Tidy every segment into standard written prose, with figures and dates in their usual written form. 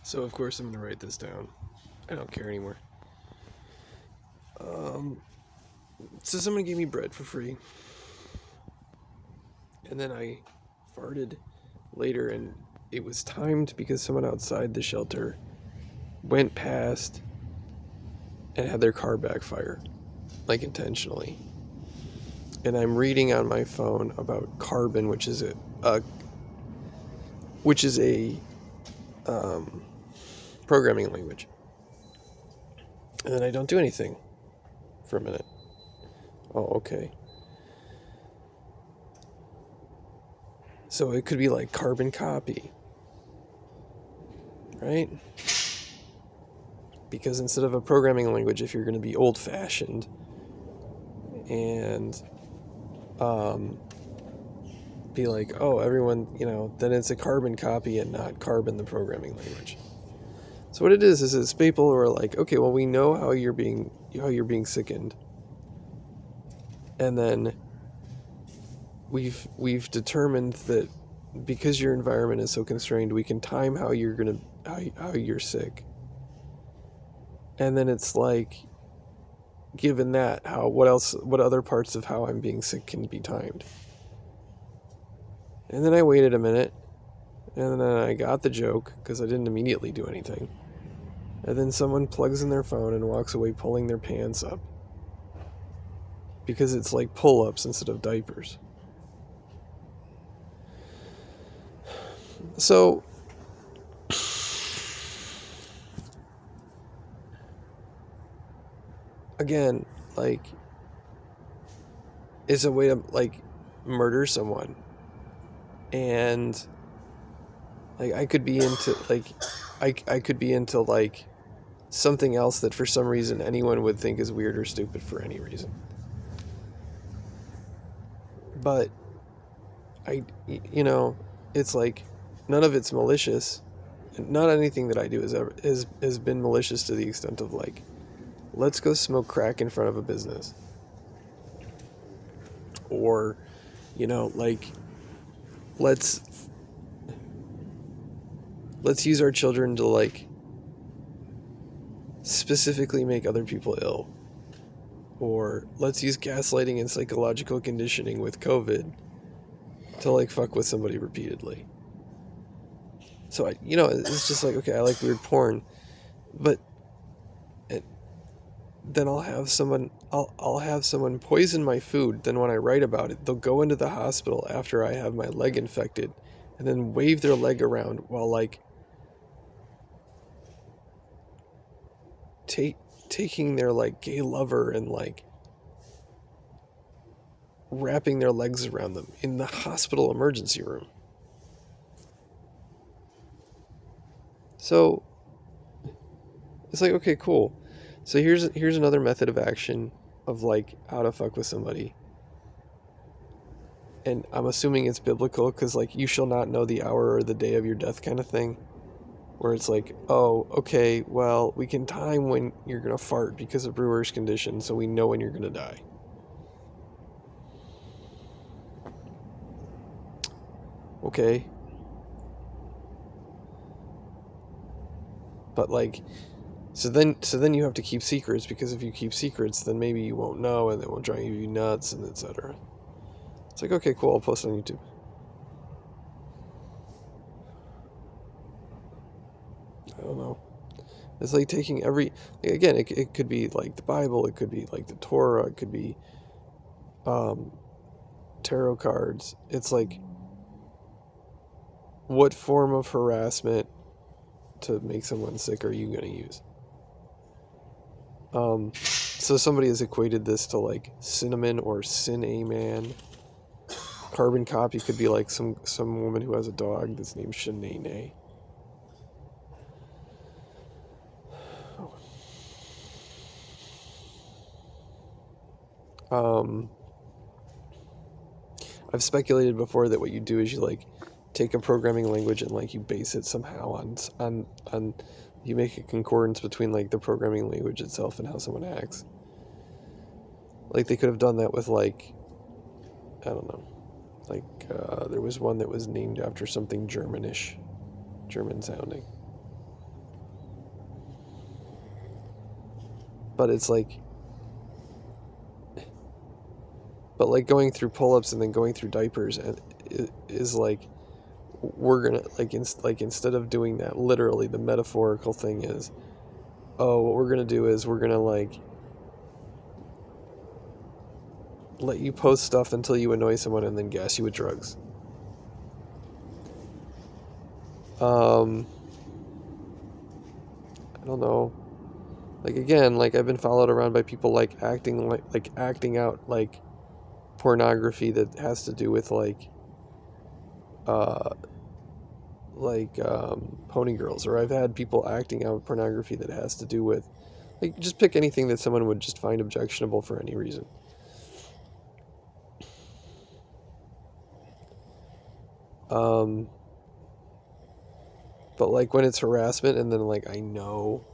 So of course I'm gonna write this down. I don't care anymore. So someone gave me bread for free, and then I farted later, and it was timed because someone outside the shelter went past and had their car backfire, like intentionally. And I'm reading on my phone about carbon, which is a programming language, and then I don't do anything for a minute. Oh, okay. So it could be like carbon copy, right? Because instead of a programming language, if you're going to be old-fashioned and be like, oh, everyone, then it's a carbon copy and not carbon the programming language. So what it is it's people who are like, okay, well, we know how you're being sickened, and then we've determined that because your environment is so constrained, we can time how you're sick. And then it's like, given that, what other parts of how I'm being sick can be timed? And then I waited a minute, and then I got the joke because I didn't immediately do anything. And then someone plugs in their phone and walks away pulling their pants up because it's like pull-ups instead of diapers. So again, like, it's a way to like murder someone. And like I could be into like something else that for some reason anyone would think is weird or stupid for any reason. But it's like none of it's malicious. Not anything that I do has been malicious to the extent of like, let's go smoke crack in front of a business. Or, like, let's use our children to like specifically make other people ill. Or let's use gaslighting and psychological conditioning with COVID to like fuck with somebody repeatedly. So it's just like, okay, I like weird porn, but then I'll have someone poison my food. Then when I write about it, they'll go into the hospital after I have my leg infected, and then wave their leg around while like taking their like gay lover and like wrapping their legs around them in the hospital emergency room. So it's like, okay, cool. So here's another method of action of like how to fuck with somebody. And I'm assuming it's biblical because like, you shall not know the hour or the day of your death kind of thing. Where it's like, oh, okay, well, we can time when you're going to fart because of brewer's condition, so we know when you're going to die. Okay. But like, so then you have to keep secrets, because if you keep secrets, then maybe you won't know, and it will drive you nuts, and etc. It's like, okay, cool, I'll post it on YouTube. I don't know. It's like taking again, it could be like the Bible, it could be like the Torah, it could be tarot cards. It's like, what form of harassment to make someone sick are you going to use? So somebody has equated this to like cinnamon or Sin-A-Man. Carbon copy could be like some woman who has a dog that's named Shanae. I've speculated before that what you do is you like take a programming language and like you base it somehow on you make a concordance between like the programming language itself and how someone acts. Like they could have done that with like, I don't know, like there was one that was named after something German sounding. but it's like, but like going through pull-ups and then going through diapers and is like, we're gonna like instead of doing that literally, the metaphorical thing is, oh, what we're gonna do is we're gonna like let you post stuff until you annoy someone and then gas you with drugs. I don't know. Like, again, like, I've been followed around by people like acting out like pornography that has to do with uh pony girls, or I've had people acting out pornography that has to do with, like, just pick anything that someone would just find objectionable for any reason. Um, but like when it's harassment, and then like I know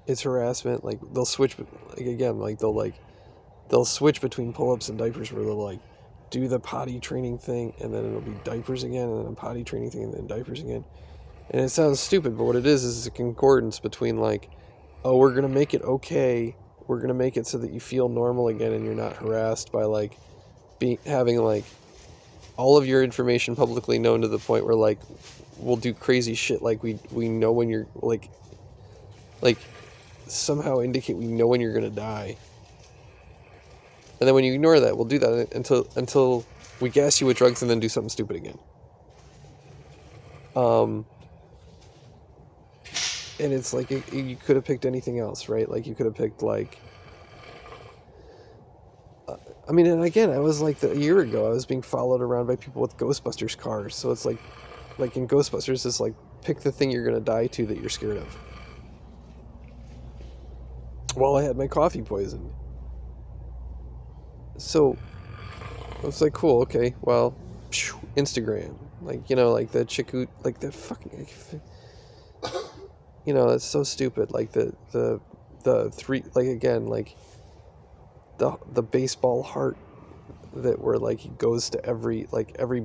it's harassment, like they'll switch, like again, like they'll switch between pull-ups and diapers, where they'll like do the potty training thing, and then it'll be diapers again, and then a potty training thing, and then diapers again. And it sounds stupid, but what it is a concordance between like, oh, we're gonna make it okay, we're gonna make it so that you feel normal again, and you're not harassed by like having like all of your information publicly known to the point where like we'll do crazy shit, like we know when you're like somehow indicate we know when you're gonna die. And then when you ignore that, we'll do that until we gas you with drugs and then do something stupid again. And it's like you could have picked anything else, right? Like you could have picked like, I mean, and again, I was like, a year ago, I was being followed around by people with Ghostbusters cars. So it's like in Ghostbusters, it's like, pick the thing you're gonna die to that you're scared of. Well, I had my coffee poisoned. So it's like, cool, okay, well, Instagram, like, like the chick who, like the fucking, that's so stupid. Like the three, like again, like the baseball heart that where like he goes to every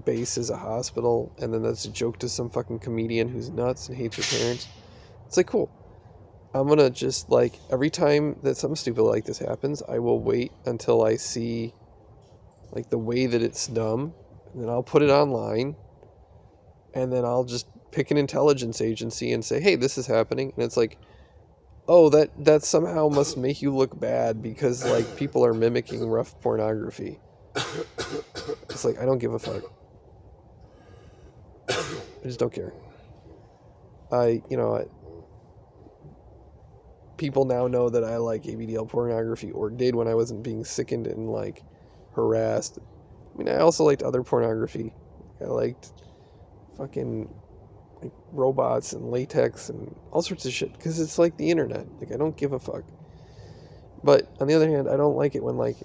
base is a hospital, and then that's a joke to some fucking comedian who's nuts and hates her parents. It's like, cool. I'm gonna just like, every time that something stupid like this happens, I will wait until I see like the way that it's dumb, and then I'll put it online, and then I'll just pick an intelligence agency and say, hey, this is happening. And it's like, oh, that somehow must make you look bad because like people are mimicking rough pornography. It's like, I don't give a fuck. I just don't care. People now know that I like ABDL pornography, or did when I wasn't being sickened and like harassed. I mean, I also liked other pornography. I liked fucking like robots and latex and all sorts of shit, because it's like the internet. Like, I don't give a fuck. But on the other hand, I don't like it when like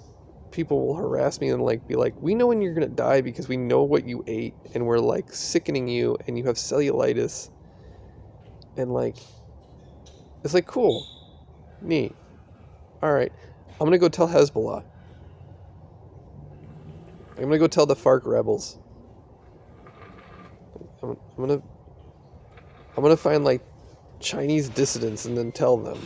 people will harass me and like be like, we know when you're gonna die because we know what you ate, and we're like sickening you, and you have cellulitis, and like, it's like, cool, neat, all right, I'm gonna go tell Hezbollah, I'm gonna go tell the FARC rebels, I'm gonna find like Chinese dissidents and then tell them.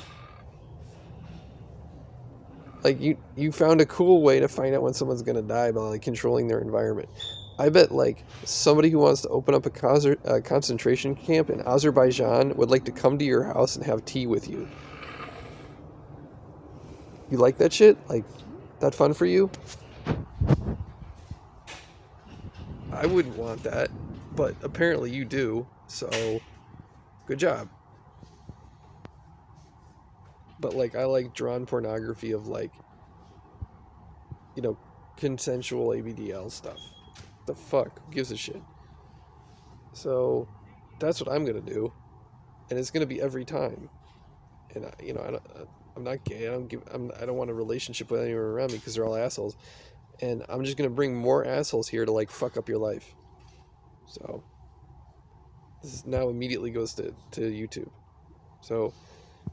Like, you found a cool way to find out when someone's gonna die by like controlling their environment. I bet like somebody who wants to open up a concentration camp in Azerbaijan would like to come to your house and have tea with you. You like that shit? Like, that fun for you? I wouldn't want that, but apparently you do, so good job. But like, I like drawn pornography of like, you know, consensual ABDL stuff. The fuck? Who gives a shit? So that's what I'm gonna do, and it's gonna be every time. And I'm not gay. I don't want a relationship with anyone around me because they're all assholes. And I'm just gonna bring more assholes here to like fuck up your life. So this now immediately goes to YouTube. So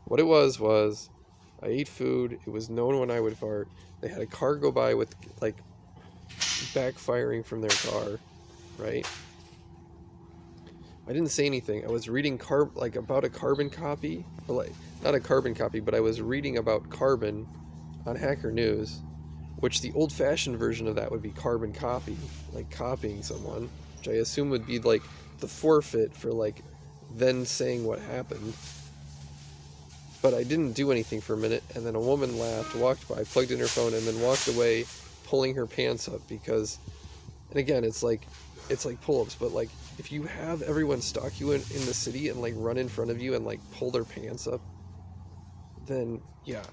what it was I ate food. It was known when I would fart. They had a car go by with like backfiring from their car, right? I didn't say anything. I was reading about a carbon copy, or like not a carbon copy, but I was reading about carbon on Hacker News, which the old-fashioned version of that would be carbon copy, like copying someone, which I assume would be like the forfeit for like then saying what happened. But I didn't do anything for a minute, and then a woman laughed, walked by, plugged in her phone, and then walked away, pulling her pants up because, and again, it's like pull-ups, but like if you have everyone stalk you in the city and like run in front of you and like pull their pants up, then yeah,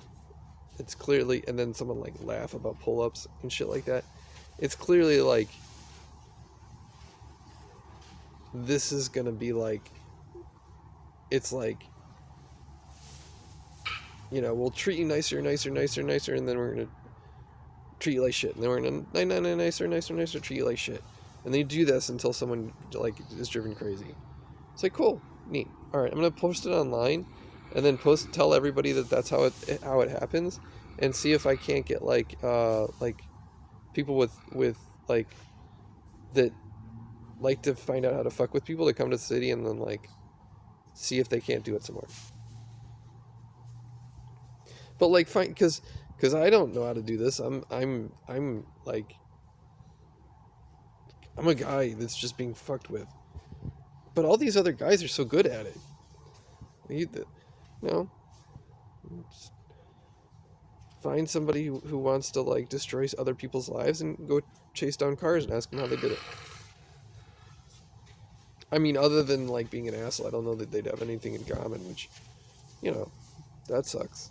it's clearly, and then someone like laugh about pull-ups and shit like that. It's clearly like this is gonna be like, it's like, you know, we'll treat you nicer, nicer, nicer, nicer, and then we're gonna treat you like shit, and then we're gonna nicer, nicer, nicer, treat you like shit, and they do this until someone like is driven crazy. It's like cool, neat. All right, I'm gonna post it online, and then tell everybody that that's how it happens, and see if I can't get like people with like that like to find out how to fuck with people to come to the city, and then like see if they can't do it somewhere. But like fine, because I don't know how to do this. I'm like I'm a guy that's just being fucked with. But all these other guys are so good at it. You know, find somebody who wants to like destroy other people's lives and go chase down cars and ask them how they did it. I mean, other than like being an asshole, I don't know that they'd have anything in common, which, you know, that sucks.